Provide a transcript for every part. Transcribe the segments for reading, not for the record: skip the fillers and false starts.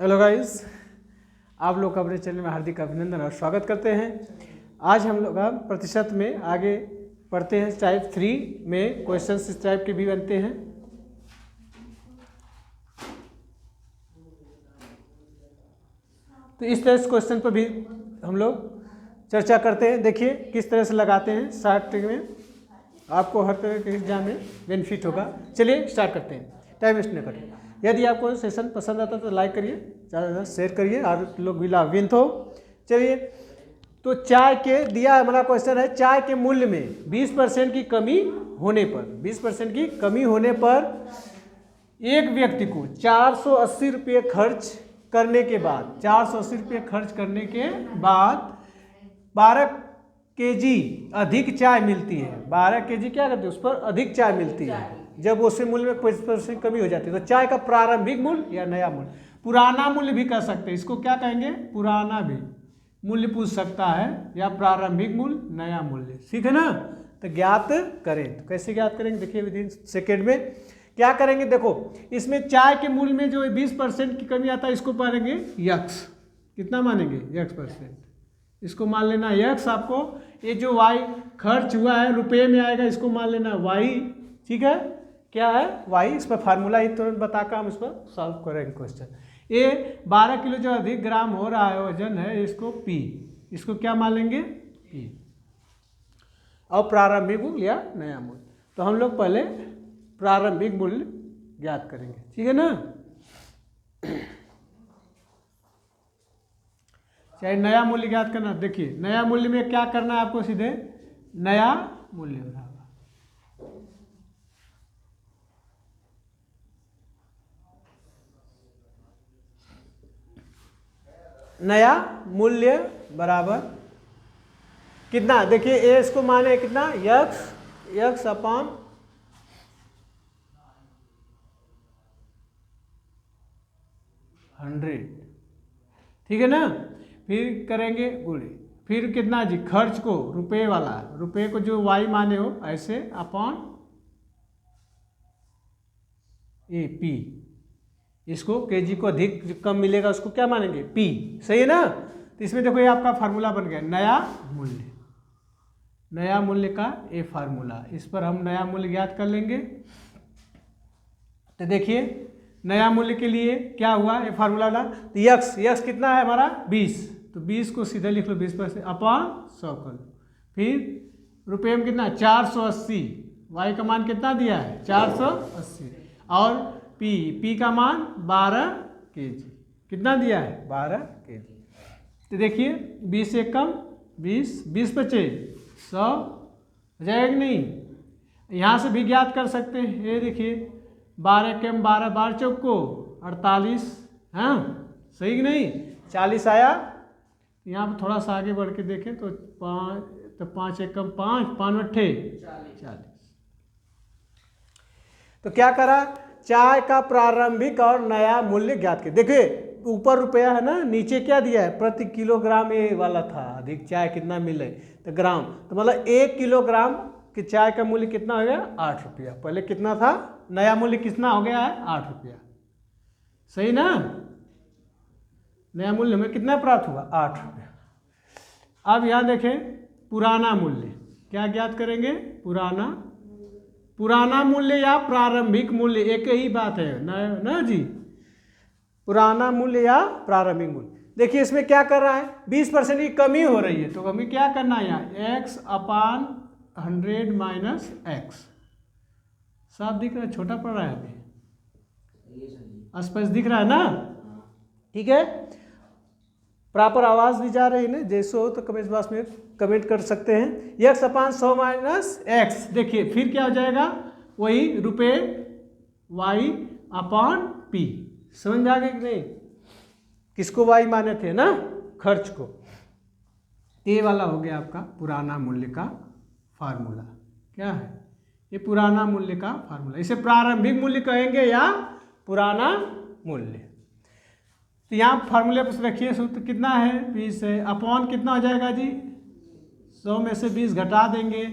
Hello guys, आप लोग का अपने चैनल में हार्दिक अभिनंदन और स्वागत करते हैं। आज हम लोग प्रतिशत में आगे पढ़ते हैं। टाइप 3 में क्वेश्चंस इस टाइप के भी बनते हैं। तो इस तरह से क्वेश्चन पर भी हम लोग चर्चा करते हैं। देखिए किस तरह से लगाते हैं। शॉर्ट में आपको हर तरह के एग्जाम में बेनिफिट होगा। चलिए स्टार्ट करते हैं, टाइम वेस्ट न करें। यदि आपको सेशन पसंद आता तो लाइक करिए, ज़्यादा से ज़्यादा शेयर करिए और लोग भी लाभान्वित हो। चलिए, तो चाय के दिया हमारा क्वेश्चन है, चाय के मूल्य में 20% की कमी होने पर 20% की कमी होने पर एक व्यक्ति को 480 रुपये खर्च करने के बाद 480 रुपये खर्च करने के बाद 12 केजी अधिक चाय मिलती है। 12 केजी क्या करते हैं, उस पर अधिक चाय मिलती है। जब उसके मूल्य में 50% कमी हो जाती है तो चाय का प्रारंभिक मूल्य या नया मूल्य, पुराना मूल्य भी कह सकते हैं, इसको क्या कहेंगे, पुराना भी मूल्य पूछ सकता है, या प्रारंभिक मूल्य, नया मूल्य। ठीक है ना। तो ज्ञात करें, तो कैसे ज्ञात करेंगे, देखिए विदिन सेकेंड में क्या करेंगे। देखो इसमें चाय के मूल्य में जो 20% की कमी आता है इसको मानेंगे यक्स। कितना मानेंगे, %, इसको मान लेना यक्स। आपको ये जो वाई खर्च हुआ है रुपये में आएगा, इसको मान लेना वाई। ठीक है, क्या है वाई। इस पर फार्मूला ही तुरंत बताकर हम इस पर सॉल्व करेंगे क्वेश्चन। ये 12 किलो जो अधिक ग्राम हो रहा है वजन है, इसको पी, इसको क्या मान लेंगे, पी। और प्रारंभिक मूल्य या नया मूल्य, तो हम लोग पहले प्रारंभिक मूल्य ज्ञात करेंगे। ठीक है ना। चाहे नया मूल्य ज्ञात करना। देखिए नया मूल्य में क्या करना है आपको, सीधे नया मूल्य बराबर नया मूल्य बराबर कितना। देखिए ए इसको माने कितना, यक्स अपॉन 100। ठीक है ना। फिर करेंगे गुणे, फिर कितना जी, खर्च को रुपये वाला, रुपये को जो वाई माने हो ऐसे अपॉन ए पी। इसको केजी को अधिक जो कम मिलेगा उसको क्या मानेंगे, पी। सही है ना। तो इसमें देखो ये आपका फार्मूला बन गया, नया मूल्य। नया मूल्य का ये फार्मूला, इस पर हम नया मूल्य ज्ञात कर लेंगे। तो देखिए नया मूल्य के लिए क्या हुआ, ये फार्मूला ना, तो यक्स कितना है हमारा 20, तो 20 को सीधे लिख लो 20% अपॉन 100 कर लो। फिर रुपये में कितना 480, वाई का मान कितना दिया है 480, और पी का मान 12 केजी, कितना दिया है 12 केजी। तो देखिए 20 से कम 20 बचे 100 हो जाएगा कि नहीं। यहाँ से भी ज्ञात कर सकते हैं। ये देखिए 12 के 12, 12 चौक को 48, हाँ सही कि नहीं, 40 आया। यहाँ पर थोड़ा सा आगे बढ़ के देखें तो 5 एक कम 5, 5 अट्ठे 40। तो क्या करा, चाय का प्रारंभिक और नया मूल्य ज्ञात किया। देखिए ऊपर रुपया है ना, नीचे क्या दिया है, प्रति किलोग्राम ये वाला था, अधिक चाय कितना मिले तो ग्राम। तो मतलब 1 किलोग्राम की चाय का मूल्य कितना हो गया, 8 रुपया। पहले कितना था, नया मूल्य कितना हो गया है, 8 रुपया। सही ना। नया मूल्य हमें कितना प्राप्त हुआ, 8 रुपया। अब यहाँ देखें पुराना मूल्य, क्या ज्ञात करेंगे, पुराना मूल्य या प्रारंभिक मूल्य, एक ही बात है ना जी, पुराना मूल्य या प्रारंभिक मूल्य। देखिए इसमें क्या कर रहा है, 20% की कमी हो रही है, तो हमें क्या करना है यहाँ, x अपॉन 100 माइनस एक्स। साफ दिख रहा है, छोटा पड़ रहा है अभी, स्पष्ट दिख रहा है ना। ठीक है, प्रॉपर आवाज़ भी जा रही है ना, जैसे हो तो कमेंट बॉक्स में कमेंट कर सकते हैं। x upon 100 minus x. देखिए फिर क्या हो जाएगा, वही रुपये y अपॉन पी। समझ में आ गई कि नहीं, किसको y माने थे ना, खर्च को। ये वाला हो गया आपका पुराना मूल्य का फार्मूला। क्या है ये, पुराना मूल्य का फार्मूला। इसे प्रारंभिक मूल्य कहेंगे या पुराना मूल्य। तो यहाँ फार्मूले पर रखिए, सूत्र कितना है 20 है, अपॉन कितना हो जाएगा जी, 100 में से 20 घटा देंगे,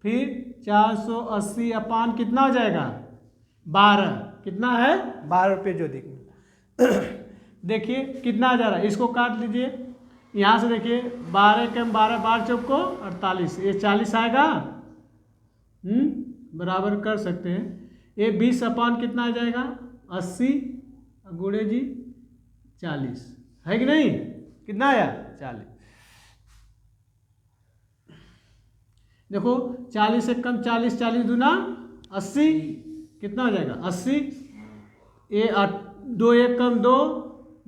फिर 480 अपॉन कितना हो जाएगा 12, कितना है 12 रुपये जो देंगे। देखिए कितना आ जा रहा है, इसको काट लीजिए। यहाँ से देखिए 12 कम 12, 12 चौक को 48, ये 40 आएगा। बराबर कर सकते हैं। ये 20 अपान कितना आ जाएगा 80 गुणे जी 40 है कि नहीं, कितना आया 40। देखो 40 से कम 40, 40 दूना 80, कितना हो जाएगा 80। ये 2 1 कम 2,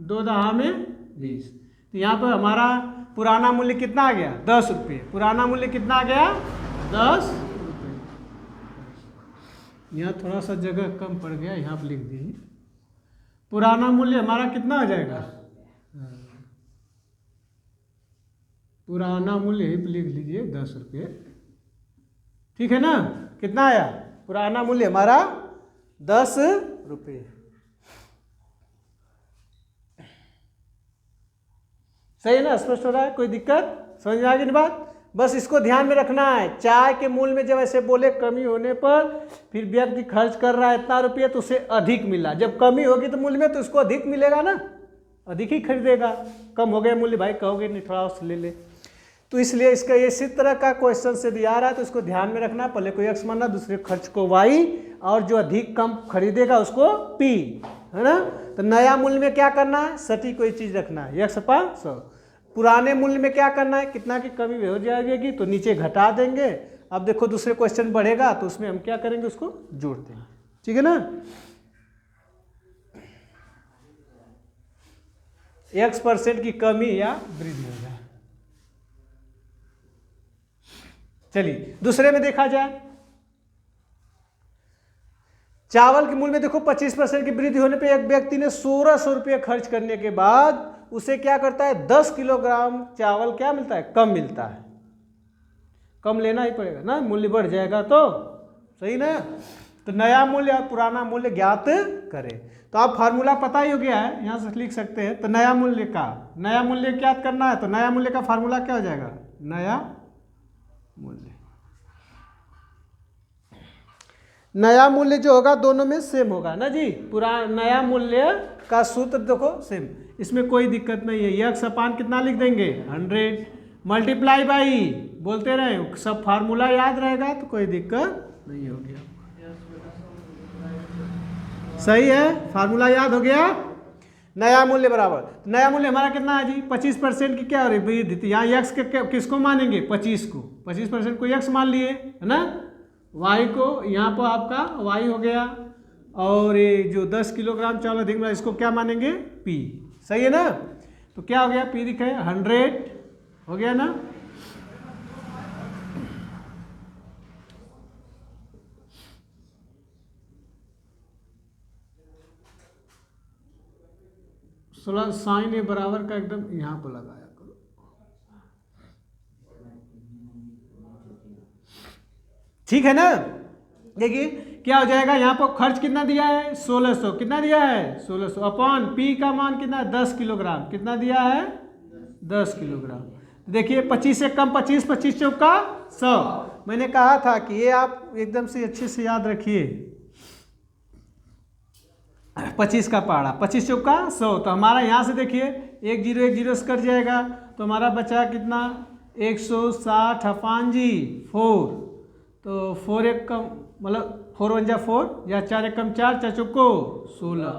2 दहा में 20। तो यहाँ पर हमारा पुराना मूल्य कितना आ गया 10 रुपये। पुराना मूल्य कितना आ गया 10 रुपये। यहाँ थोड़ा सा जगह कम पड़ गया, यहाँ पर लिख दीजिए। पुराना मूल्य हमारा कितना हो जाएगा, पुराना मूल्य लिख लीजिए 10 रुपये, ठीक है ना। कितना आया पुराना मूल्य हमारा 10 रुपये। सही है ना, स्पष्ट हो रहा है, कोई दिक्कत समझ में आ गई बात। बस इसको ध्यान में रखना है, चाय के मूल्य में जब ऐसे बोले कमी होने पर फिर व्यक्ति खर्च कर रहा है इतना रुपये तो उसे अधिक मिला, जब कमी होगी तो मूल्य में तो उसको अधिक मिलेगा ना, अधिक ही खरीदेगा। कम हो गया मूल्य भाई कहोगे नहीं थोड़ा और ले ले। तो इसलिए इसका ये इसी तरह का क्वेश्चन से दिया रहा है, तो इसको ध्यान में रखना। पहले को x मानना, दूसरे खर्च को y, और जो अधिक कम खरीदेगा उसको p, है ना। तो नया मूल्य में क्या करना है, सटीक कोई चीज़ रखना है, 100। पुराने मूल्य में क्या करना है, कितना की कमी हो जाएगी तो नीचे घटा देंगे। अब देखो दूसरे क्वेश्चन बढ़ेगा तो उसमें हम क्या करेंगे, उसको जोड़ देंगे, ठीक है ना। x% की कमी या वृद्धि हो जाए। चलिए दूसरे में देखा जाए, चावल के मूल्य में देखो 25% की वृद्धि होने पे एक व्यक्ति ने 1600 रुपये खर्च करने के बाद उसे क्या करता है 10 किलोग्राम चावल क्या मिलता है, कम मिलता है। कम लेना ही पड़ेगा ना, मूल्य बढ़ जाएगा तो, सही ना। तो नया मूल्य और पुराना मूल्य ज्ञात करें। तो आप फार्मूला पता ही हो गया है, यहाँ से लिख सकते हैं। तो नया मूल्य ज्ञात करना है, तो नया मूल्य का फार्मूला क्या हो जाएगा, नया मूल्य जो होगा दोनों में सेम होगा ना जी। नया मूल्य का सूत्र देखो सेम, इसमें कोई दिक्कत नहीं है। x अपान कितना लिख देंगे 100 मल्टीप्लाई बाई, बोलते रहे सब फार्मूला याद रहेगा तो कोई दिक्कत नहीं होगी। सही है, फार्मूला याद हो गया। नया मूल्य बराबर, नया मूल्य हमारा कितना है जी 25% की क्या हो रही वृद्धि। यहाँ x के किसको मानेंगे 25 को, 25% को x मान लिए है ना। y को यहाँ पर आपका y हो गया, और ये जो 10 किलोग्राम चावल अधिक मिला इसको क्या मानेंगे p, सही है ना। तो क्या हो गया p दिखे 100 हो गया ना। साइन ए बराबर का एकदम यहाँ पर लगाया करो। ठीक है ना। देखिए क्या हो जाएगा, यहाँ पर खर्च कितना दिया है 1600, कितना दिया है 1600 अपॉन पी का मान कितना है 10 किलोग्राम, कितना दिया है 10 किलोग्राम। देखिए 25 से कम 25, 25 चौका 100। मैंने कहा था कि ये आप एकदम से अच्छे से याद रखिए, 25 का पहाड़ा 25 चौका 100। तो हमारा यहाँ से देखिए 1 0 1 0 से कट जाएगा, तो हमारा बचा कितना 160 अपान जी 4। तो 4 1 कम मतलब 4 1 जा 4 या 4 1 कम 4, 4 चौको 16,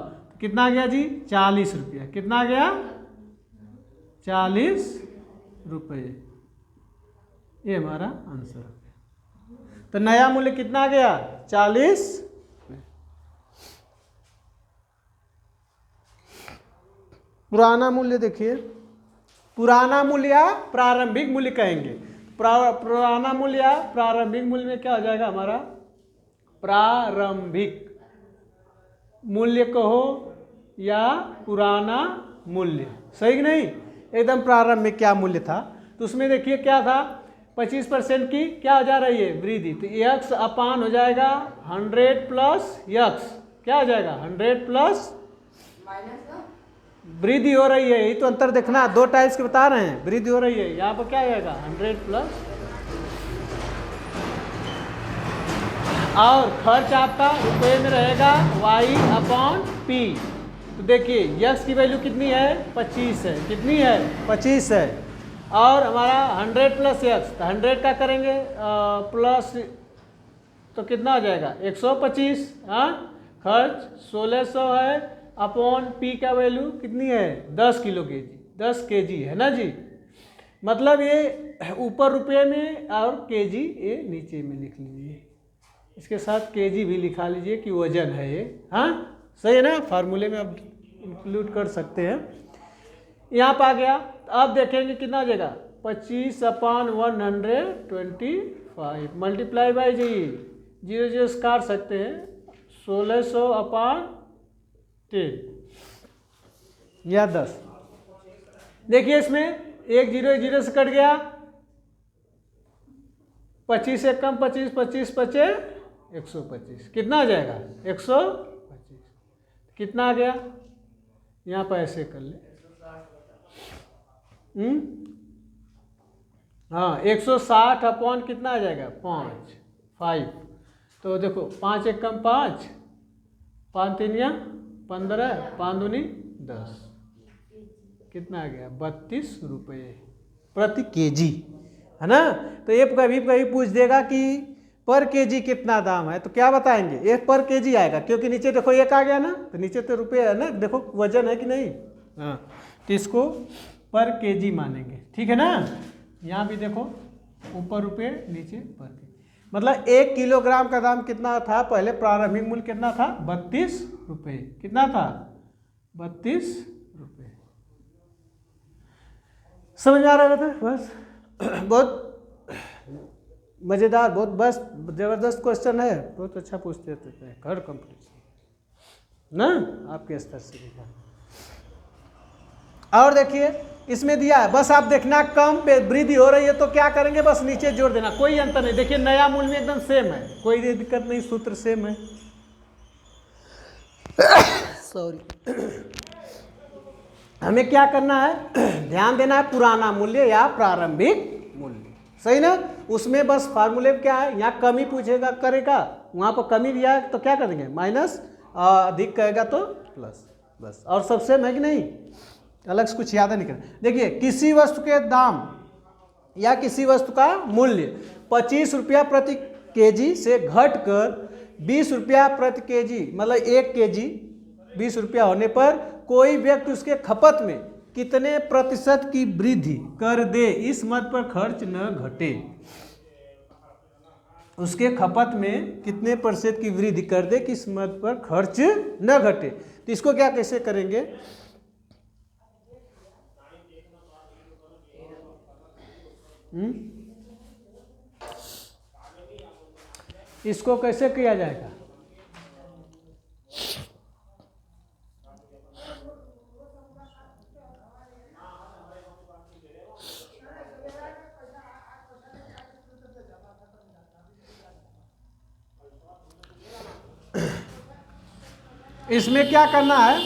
कितना आ गया जी 40 रुपया। कितना आ गया 40 रुपये, ये हमारा आंसर है। तो नया मूल्य कितना आ गया 40। पुराना मूल्य देखिए, पुराना मूल्य या प्रारंभिक मूल्य कहेंगे। पुराना मूल्य या प्रारंभिक मूल्य में क्या हो जाएगा हमारा, प्रारंभिक मूल्य कहो या पुराना मूल्य, सही कि नहीं। एकदम प्रारंभ में क्या मूल्य था, तो उसमें देखिए क्या था 25% की क्या हो जा रही है वृद्धि। तो x अपान हो जाएगा 100 प्लस x, क्या हो जाएगा 100 प्लस वृद्धि हो रही है, यही तो अंतर देखना, 2 टाइप्स के बता रहे हैं, वृद्धि हो रही है। यहाँ पर क्या आएगा 100 प्लस, और खर्च आपका रुपये में रहेगा y अपॉन p। तो देखिए यक्स की वैल्यू कितनी है 25 है, कितनी है 25 है, और हमारा 100 प्लस यक्स, तो 100 का करेंगे प्लस तो कितना हो जाएगा 125। हाँ, खर्च 1600 है, अपॉन पी का वैल्यू कितनी है 10 किलो केजी, 10 केजी है ना जी। मतलब ये ऊपर रुपये में और केजी ये नीचे में लिख लीजिए, इसके साथ केजी भी लिखा लीजिए कि वजन है ये। हाँ सही है ना, फार्मूले में आप इंक्लूड कर सकते हैं। यहाँ पर आ गया, अब देखेंगे कितना हो जाएगा 25/125 मल्टीप्लाई बाई जी 0 काट सकते हैं 1600/10 या 10। देखिए इसमें एक 0 से कट गया, 25 से कम 25, 25 बचे 125, कितना आ जाएगा 125। कितना आ गया, यहाँ पर ऐसे कर ले। हाँ 160 अपॉन कितना आ जाएगा 5, तो देखो 5 एक कम 5, 5 3 या 15, 5 दूनी 10, कितना आ गया 32 रुपये प्रति केजी, है ना। तो ये कभी कभी पूछ देगा कि पर केजी कितना दाम है, तो क्या बताएंगे ये पर केजी आएगा, क्योंकि नीचे देखो एक आ गया ना, तो नीचे तो रुपये है ना, देखो वजन है कि नहीं। हाँ तो इसको पर केजी मानेंगे, ठीक है ना। यहाँ भी देखो ऊपर रुपये नीचे पर केजी, मतलब 1 किलोग्राम का दाम कितना था पहले, प्रारंभिक मूल्य कितना था 32 रुपये, कितना था 32 रुपये। समझ में आ रहा था बस। बहुत मज़ेदार, बहुत बस ज़बरदस्त क्वेश्चन है, बहुत अच्छा पूछते थे हर कंपटीशन ना आपके स्तर से भी। और देखिए इसमें दिया है, बस आप देखना कम पे वृद्धि हो रही है तो क्या करेंगे, बस नीचे जोड़ देना, कोई अंतर नहीं। देखिए नया मूल्य में एकदम सेम है, कोई दिक्कत नहीं, सूत्र सेम है। सॉरी, हमें क्या करना है, ध्यान देना है पुराना मूल्य या प्रारंभिक मूल्य, सही ना। उसमें बस फार्मूले क्या है, यहाँ कमी पूछेगा करेगा, वहाँ पर कमी दिया है तो क्या करेंगे माइनस, अधिक कहेगा तो प्लस, बस। और सब सेम है कि नहीं, अलग से कुछ याद नहीं करना। देखिए किसी वस्तु के दाम या किसी वस्तु का मूल्य 25 रुपया प्रति केजी से घटकर 20 रुपया प्रति केजी, मतलब 1 केजी 20 रुपया होने पर कोई व्यक्ति उसके खपत में कितने प्रतिशत की वृद्धि कर दे, इस मद पर खर्च न घटे। उसके खपत में कितने प्रतिशत की वृद्धि कर दे कि इस मद पर खर्च न घटे, तो इसको क्या कैसे करेंगे, इसको कैसे किया जाएगा, इसमें क्या करना है,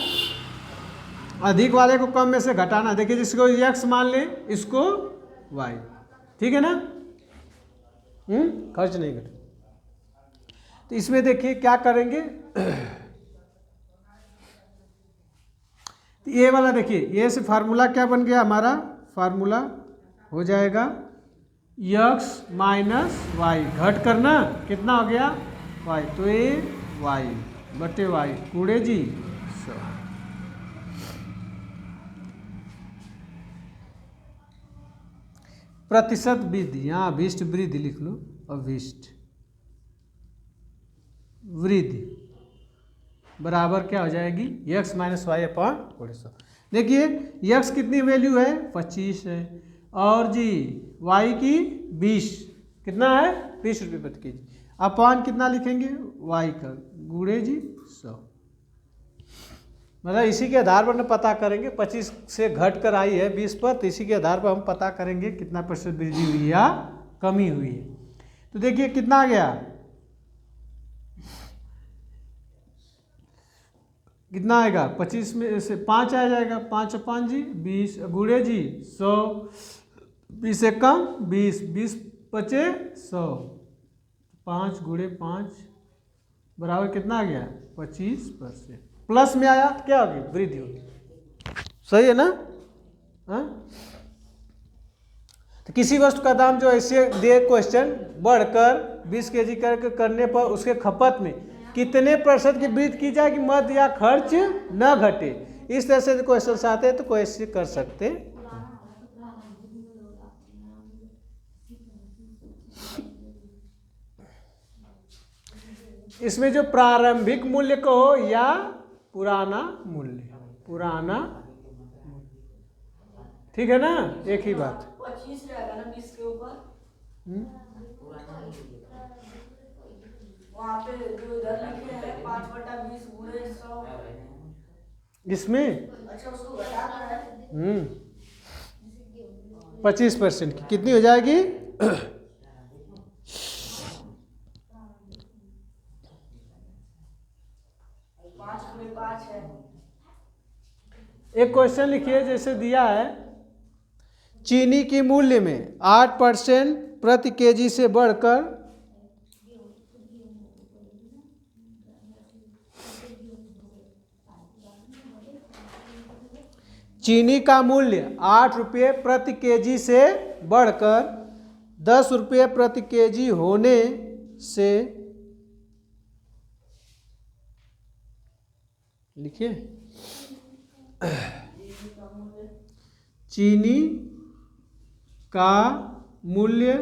अधिक वाले को कम में से घटाना। देखिए जिसको x मान लें इसको y, ठीक है ना, खर्च नहीं घटे। तो इसमें देखिए क्या करेंगे, तो ये वाला देखिए, ये से फार्मूला क्या बन गया हमारा, फार्मूला हो जाएगा x माइनस वाई, घट करना कितना हो गया y, तो ये y बटे y कूड़े जी 100। प्रतिशत वृद्धि, यहाँ अभिष्ट वृद्धि लिख लो, अभिष्ट वृद्धि बराबर क्या हो जाएगी x माइनस वाई अपॉन 100। देखिए x कितनी वैल्यू है 25 है, और जी y की 20, कितना है 20 रुपये प्रति केजी, अपॉन कितना लिखेंगे y का गुणे जी 100। मतलब इसी के आधार पर हम पता करेंगे, 25 से घट कर आई है 20 पर, तो इसी के आधार पर हम पता करेंगे कितना प्रतिशत वृद्धि हुई या कमी हुई है। तो देखिए कितना आ गया, कितना आएगा 25 में से 5 आ जाएगा, 5 और 5 जी 20 गुणे जी 100, 20 से कम 20, 20 बचे 100, 5 गुणे 5 बराबर कितना आ गया 25%। प्लस में आया तो क्या होगी, वृद्धि होगी। सही है ना? हाँ, तो किसी वस्तु का दाम जो ऐसे दिए क्वेश्चन बढ़कर 20 kg करने पर उसके खपत में कितने % की वृद्धि की जाए कि मद या खर्च न घटे। इस तरह से क्वेश्चन आते हैं तो कोई ऐसे कर सकते हैं। इसमें जो प्रारंभिक मूल्य को हो या पुराना मूल्य, पुराना, ठीक है ना, एक ही बात। 25 रहेगा ना 20 के ऊपर, वहाँ पे जो इधर लिखे हैं 5/20 गुणे 100, इसमें अच्छा उसको घटाना है। 25% की कितनी हो जाएगी? 5/5 है। एक क्वेश्चन लिखिए जैसे दिया है, चीनी की मूल्य में 8% प्रति केजी से बढ़कर चीनी का मूल्य 8 रुपये प्रति केजी से बढ़कर 10 रुपये प्रति केजी होने से, लिखिए, चीनी का मूल्य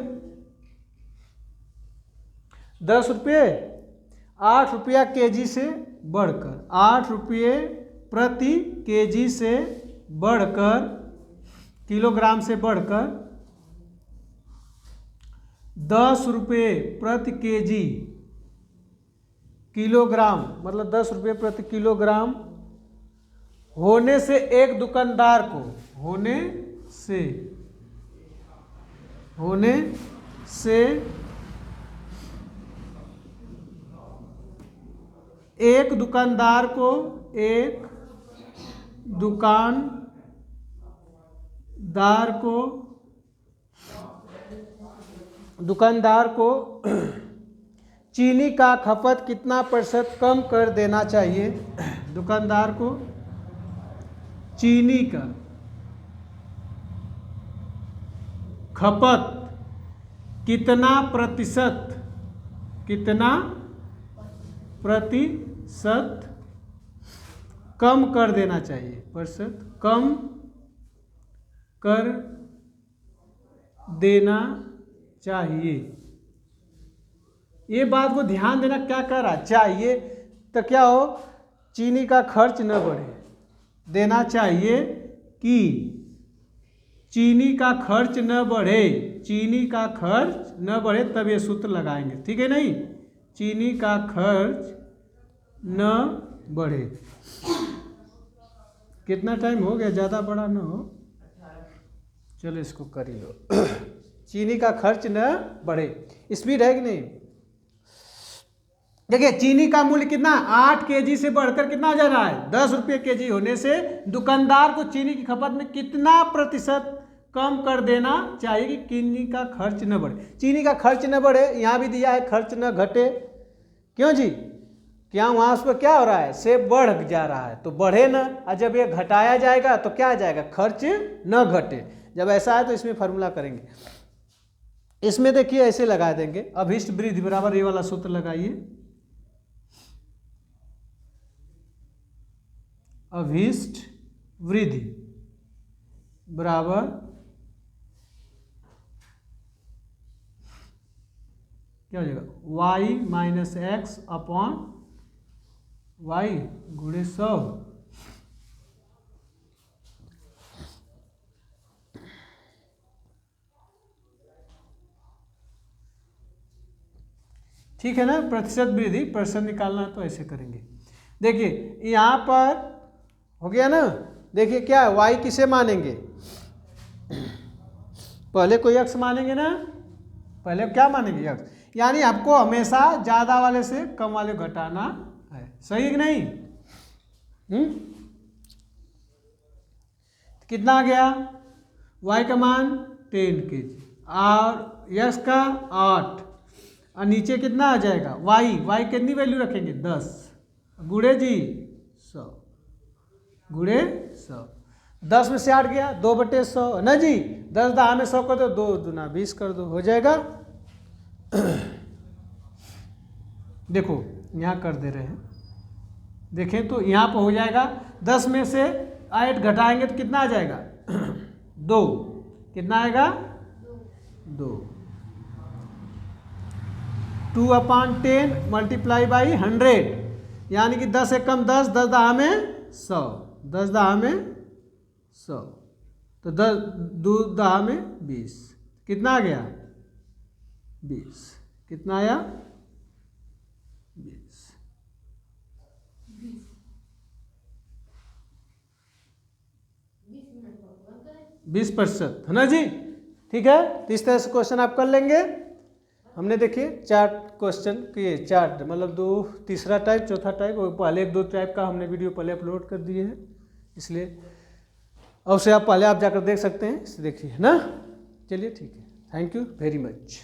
10 रुपये 8 रुपया केजी से बढ़कर 8 रुपये प्रति केजी से बढ़कर, किलोग्राम से बढ़कर 10 रुपये प्रति केजी, किलोग्राम मतलब 10 रुपये प्रति किलोग्राम होने से एक दुकानदार को, होने से एक दुकानदार को, एक दुकानदार को चीनी का खपत कितना % कम कर देना चाहिए। दुकानदार को चीनी का खपत कितना प्रतिशत कम कर देना चाहिए, % कम कर देना चाहिए। ये बात को ध्यान देना, क्या कर रहा चाहिए, तो क्या हो, चीनी का खर्च न बढ़े, देना चाहिए कि चीनी का खर्च न बढ़े, चीनी का खर्च न बढ़े, तब ये सूत्र लगाएंगे, ठीक है नहीं, चीनी का खर्च न बढ़े। कितना टाइम हो गया, ज़्यादा बड़ा न हो, चलो इसको कर ही लो। चीनी का खर्च न बढ़े, स्पीड है कि नहीं। देखिए चीनी का मूल्य कितना, 8 केजी से बढ़कर कितना जा रहा है, 10 रुपये केजी होने से दुकानदार को चीनी की खपत में कितना % कम कर देना चाहिए कि चीनी का खर्च न बढ़े। चीनी का खर्च न बढ़े, यहाँ भी दिया है खर्च न घटे, क्यों जी, क्या वहाँ उस पर क्या हो रहा है, से बढ़ जा रहा है तो बढ़े न, और जब ये घटाया जाएगा तो क्या आ जाएगा, खर्च न घटे। जब ऐसा है तो इसमें फार्मूला करेंगे, इसमें देखिए ऐसे लगा देंगे, अभिष्ट वृद्धि बराबर ये वाला सूत्र लगाइए, अभिष्ट वृद्धि बराबर क्या हो जाएगा, y - x अपॉन y गुणे 100। ठीक है ना, प्रतिशत वृद्धि % निकालना है तो ऐसे करेंगे। देखिए यहाँ पर हो गया ना, देखिए क्या y किसे मानेंगे, पहले कोई x मानेंगे ना, पहले क्या मानेंगे x, यानी आपको हमेशा ज़्यादा वाले से कम वाले घटाना है, सही है कि नहीं। कितना आ गया, y का मान 10 kg और x का 8, और नीचे कितना आ जाएगा y कितनी वैल्यू रखेंगे 10 गुणे जी 100, गुणे 100। 10 में से 8 गया 2/100 है ना जी। 10 दहा में 100 कर दो, 2 दूना 20 कर दो, हो जाएगा। देखो यहाँ कर दे रहे हैं, देखें तो यहाँ पर हो जाएगा 10 में से 8 घटाएंगे तो कितना आ जाएगा 2, कितना आएगा 2। 2/10 मल्टीप्लाई बाई 100, यानी कि 10 से कम 10, 10 दहा में 100, 10 दहा में 100, तो 10 2 दहा में 20, कितना आ गया 20, कितना आया 20। 20% है ना जी। ठीक है, तो इस तरह से क्वेश्चन आप कर लेंगे। हमने देखिए 4 क्वेश्चन किए, 4 मतलब 2 तीसरा टाइप, चौथा टाइप, और पहले 1-2 टाइप का हमने वीडियो पहले अपलोड कर दिए हैं, इसलिए अवश्य आप पहले आप जाकर देख सकते हैं, इसे देखिए है ना। चलिए ठीक है, थैंक यू वेरी मच।